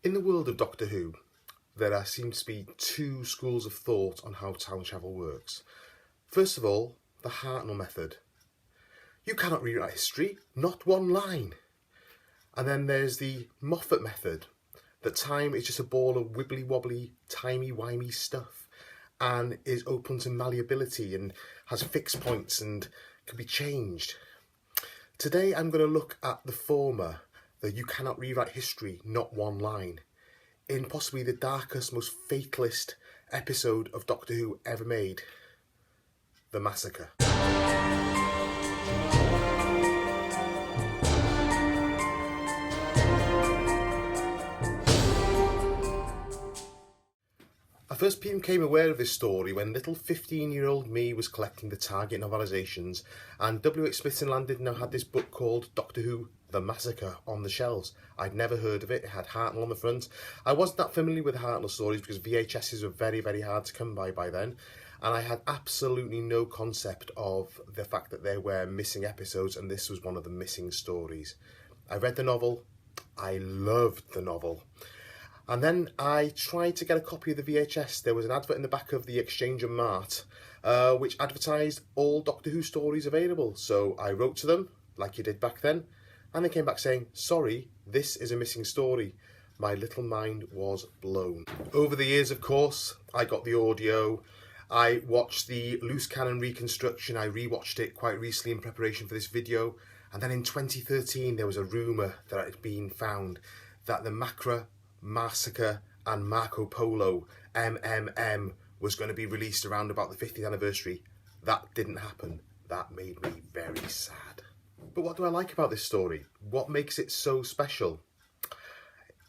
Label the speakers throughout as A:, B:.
A: In the world of Doctor Who, there seems to be two schools of thought on how time travel works. First of all, the Hartnell method. You cannot rewrite history, not one line. And then there's the Moffat method, that time is just a ball of wibbly-wobbly, timey-wimey stuff and is open to malleability and has fixed points and can be changed. Today I'm going to look at the former, the you cannot rewrite history, not one line, in possibly the darkest, most fatalist episode of Doctor Who ever made, the Massacre. I first became aware of this story when little 15-year-old me was collecting the Target novelisations, and W.H. Smith and Landon now had this book called Doctor Who, The Massacre on the shelves. I'd never heard of it. It had Hartnell on the front. I wasn't that familiar with Hartnell stories because VHSs were very, very hard to come by then, and I had absolutely no concept of the fact that there were missing episodes, and this was one of the missing stories. I read the novel. I loved the novel. And then I tried to get a copy of the VHS. There was an advert in the back of the Exchange and Mart which advertised all Doctor Who stories available. So I wrote to them, like you did back then, and they came back saying, sorry, this is a missing story. My little mind was blown. Over the years, of course, I got the audio. I watched the loose cannon reconstruction. I rewatched it quite recently in preparation for this video. And then in 2013, there was a rumour that it had been found that the Massacre and Marco Polo MMM was going to be released around about the 50th anniversary. That didn't happen. That made me very sad. But what do I like about this story? What makes it so special?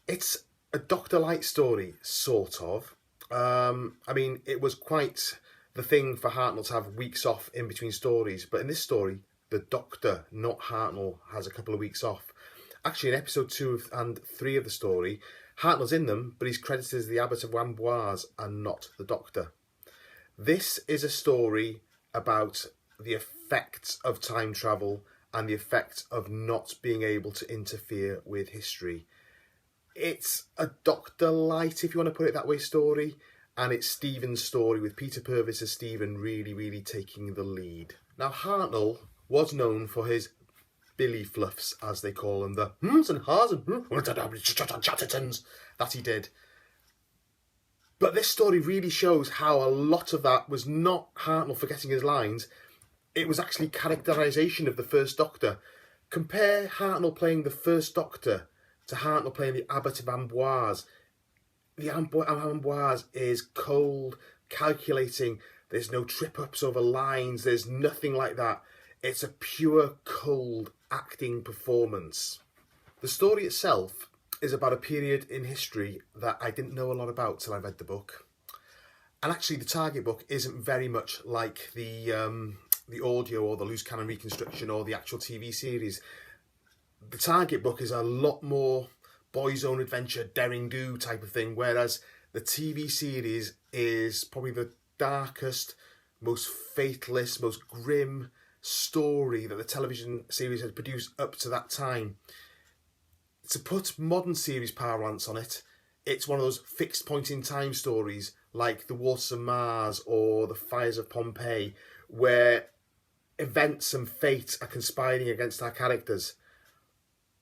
A: It's a Dr. Light story, sort of. I mean, it was quite the thing for Hartnell to have weeks off in between stories, but in this story, the Doctor, not Hartnell, has a couple of weeks off. Actually, in episode 2 and 3 of the story, Hartnell's in them, but he's credited as the Abbot of Amboise and not the Doctor. This is a story about the effects of time travel and the effects of not being able to interfere with history. It's a Dr. Light, if you want to put it that way, story, and it's Stephen's story with Peter Purvis as Stephen really taking the lead. Now, Hartnell was known for his Billy fluffs, as they call them, the hms and ha's and chattertons that he did. But this story really shows how a lot of that was not Hartnell forgetting his lines. It was actually characterisation of the First Doctor. Compare Hartnell playing the First Doctor to Hartnell playing the Abbot of Amboise. The Amboise is cold, calculating. There's no trip-ups over lines. There's nothing like that. It's a pure, cold acting performance. The story itself is about a period in history that I didn't know a lot about till I read the book. And actually, the Target book isn't very much like the audio or the loose cannon reconstruction or the actual TV series. The Target book is a lot more boys' own adventure, daring do type of thing, whereas the TV series is probably the darkest, most fatalist, most grim story that the television series had produced up to that time. To put modern series parlance on it, it's one of those fixed point in time stories like the Waters of Mars or the Fires of Pompeii, where events and fate are conspiring against our characters.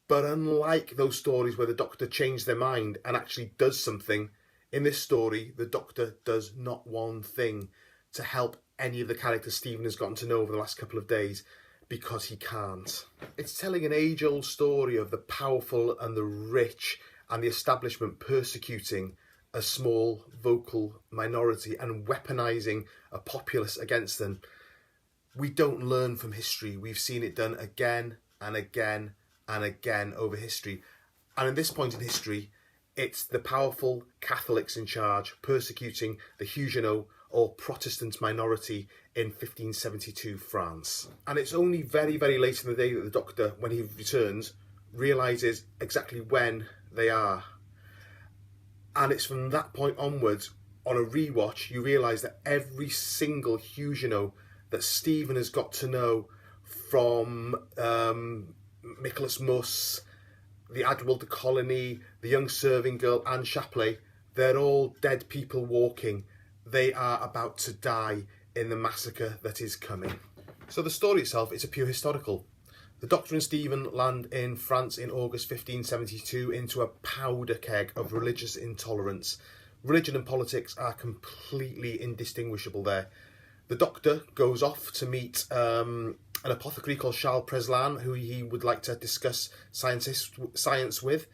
A: But unlike those stories where the Doctor changed their mind and actually does something, in this story the Doctor does not one thing to help any of the characters Stephen has gotten to know over the last couple of days, because he can't. It's telling an age-old story of the powerful and the rich and the establishment persecuting a small vocal minority and weaponising a populace against them. We don't learn from history. We've seen it done again and again and again over history. And at this point in history, it's the powerful Catholics in charge persecuting the Huguenot or Protestant minority in 1572 France. And it's only very late in the day that the Doctor, when he returns, realises exactly when they are. And it's from that point onwards, on a rewatch, you realise that every single Huguenot that Stephen has got to know, from Nicholas Muss the Admiral de Coligny, the young serving girl, Anne Shapley, they're all dead people walking. They are about to die in the massacre that is coming. So the story itself is a pure historical. The Doctor and Stephen land in France in August 1572 into a powder keg of religious intolerance. Religion and politics are completely indistinguishable there. The Doctor goes off to meet an apothecary called Charles Preslan, who he would like to discuss science with,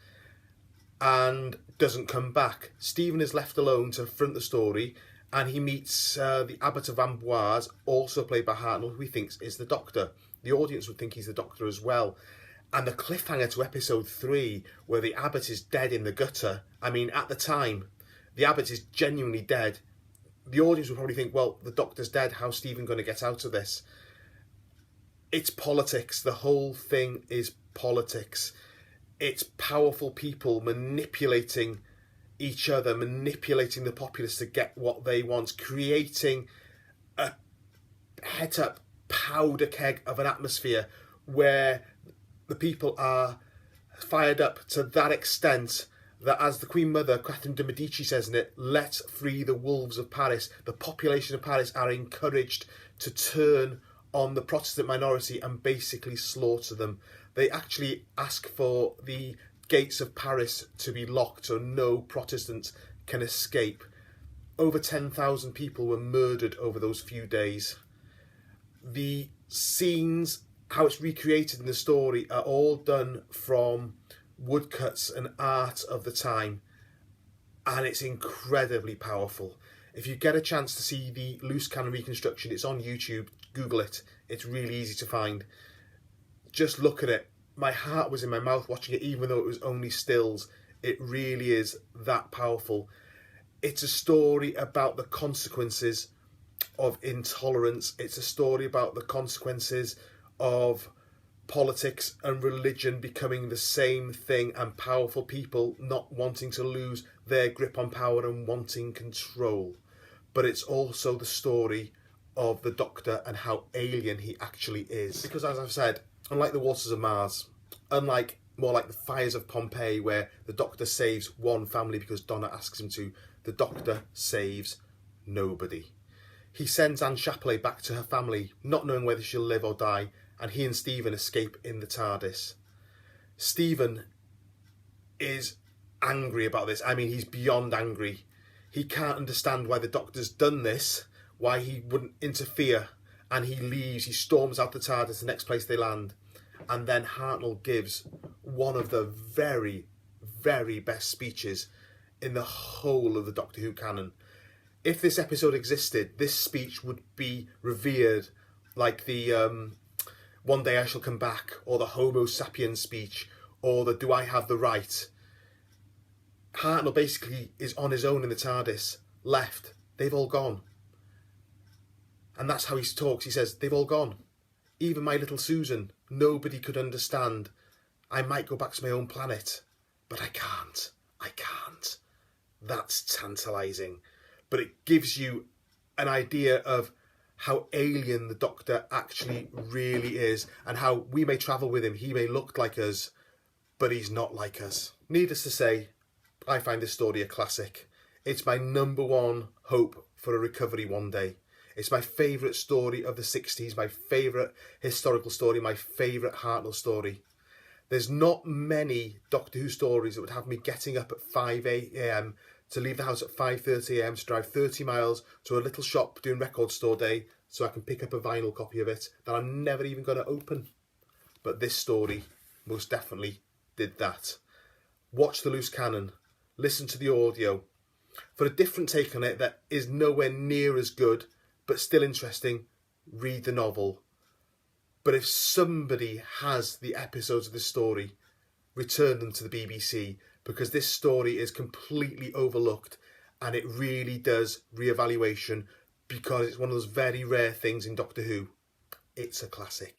A: and doesn't come back. Stephen is left alone to front the story, and he meets the Abbot of Amboise, also played by Hartnell, who he thinks is the Doctor. The audience would think he's the Doctor as well. And the cliffhanger to episode 3, where the Abbot is dead in the gutter, I mean, at the time, the Abbot is genuinely dead. The audience would probably think, well, the Doctor's dead, how's Stephen going to get out of this? It's politics. The whole thing is politics. It's powerful people manipulating each other, manipulating the populace to get what they want, creating a het-up powder keg of an atmosphere where the people are fired up to that extent that, as the Queen Mother, Catherine de Medici, says in it, let's free the wolves of Paris. The population of Paris are encouraged to turn on the Protestant minority and basically slaughter them. They actually ask for the gates of Paris to be locked so no Protestants can escape. Over 10,000 people were murdered over those few days. The scenes, how it's recreated in the story, are all done from woodcuts and art of the time, and it's incredibly powerful. If you get a chance to see the loose cannon reconstruction, it's on YouTube, Google it, it's really easy to find. Just look at it. My heart was in my mouth watching it, even though it was only stills. It really is that powerful. It's a story about the consequences of intolerance. It's a story about the consequences of politics and religion becoming the same thing, and powerful people not wanting to lose their grip on power and wanting control. But it's also the story of the Doctor and how alien he actually is. Because, as I've said, unlike the Waters of Mars, unlike more like the fires of Pompeii, where the Doctor saves one family because Donna asks him to, the Doctor saves nobody. He sends Anne Shapley back to her family, not knowing whether she'll live or die, and he and Stephen escape in the TARDIS. Stephen is angry about this. I mean, he's beyond angry. He can't understand why the Doctor's done this, why he wouldn't interfere, and he leaves. He storms out the TARDIS, the next place they land. And then Hartnell gives one of the very, very best speeches in the whole of the Doctor Who canon. If this episode existed, this speech would be revered like the One Day I Shall Come Back, or the Homo sapiens speech, or the Do I Have the Right? Hartnell basically is on his own in the TARDIS, left. They've all gone. And that's how he talks. He says, they've all gone. Even my little Susan, nobody could understand. I might go back to my own planet, but I can't. I can't. That's tantalising. But it gives you an idea of how alien the Doctor actually really is, and how we may travel with him, he may look like us, but he's not like us. Needless to say, I find this story a classic. It's my #1 hope for a recovery one day. It's my favourite story of the 60s, my favourite historical story, my favourite Hartnell story. There's not many Doctor Who stories that would have me getting up at 5 a.m. to leave the house at 5:30 a.m. to drive 30 miles to a little shop doing record store day so I can pick up a vinyl copy of it that I'm never even going to open. But this story most definitely did that. Watch the loose cannon. Listen to the audio. For a different take on it that is nowhere near as good, but still interesting, read the novel. But if somebody has the episodes of this story, return them to the BBC, because this story is completely overlooked and it really does reevaluation, because it's one of those very rare things in Doctor Who. It's a classic.